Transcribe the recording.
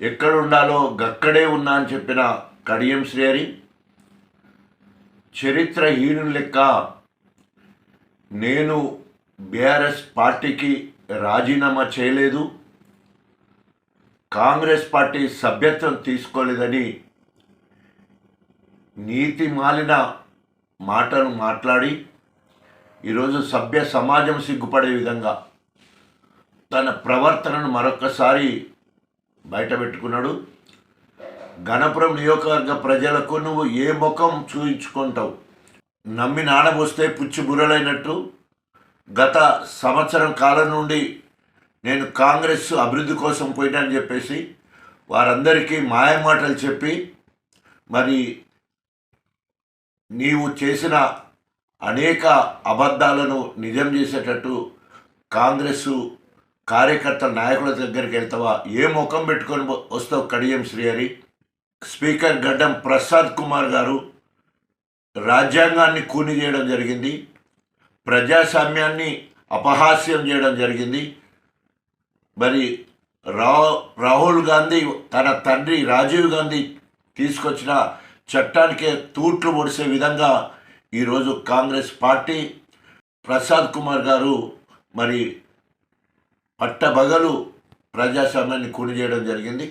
ఎక్కడుండాలో గక్కడే ఉన్నా అని చెప్పిన కడియం శ్రీహరి చరిత్రహీనుని లెక్క నేను బీఆర్ఎస్ పార్టీకి రాజీనామా చేయలేదు, కాంగ్రెస్ పార్టీ సభ్యత్వం తీసుకోలేదని నీతి మాలిన మాటను మాట్లాడి ఈరోజు సభ్య సమాజం సిగ్గుపడే విధంగా తన ప్రవర్తనను మరొకసారి బయటపెట్టుకున్నాడు. గణపురం నియోజకవర్గ ప్రజలకు నువ్వు ఏ ముఖం చూయించుకుంటావు? నమ్మి నానబోస్తే పుచ్చి బుర్రలైనట్టు గత సంవత్సరం కాలం నుండి నేను కాంగ్రెస్ అభివృద్ధి కోసం పోయినా అని చెప్పేసి వారందరికీ మాయమాటలు చెప్పి మరి నీవు చేసిన అనేక అబద్ధాలను నిజం చేసేటట్టు కాంగ్రెస్ కార్యకర్తల నాయకుల దగ్గరికి వెళ్తావా? ఏ ముఖం పెట్టుకొని వస్తావు కడియం శ్రీహరి? స్పీకర్ గడ్డం ప్రసాద్ కుమార్ గారు రాజ్యాంగాన్ని కూని చేయడం జరిగింది, ప్రజాస్వామ్యాన్ని అపహాస్యం చేయడం జరిగింది. మరి రాహుల్ గాంధీ తన తండ్రి రాజీవ్ గాంధీ తీసుకొచ్చిన చట్టానికే తూట్లు పొడిసే విధంగా ఈరోజు కాంగ్రెస్ పార్టీ ప్రసాద్ కుమార్ గారు మరి పట్టబగలు ప్రజాస్వామ్యాన్ని కూని చేయడం జరిగింది.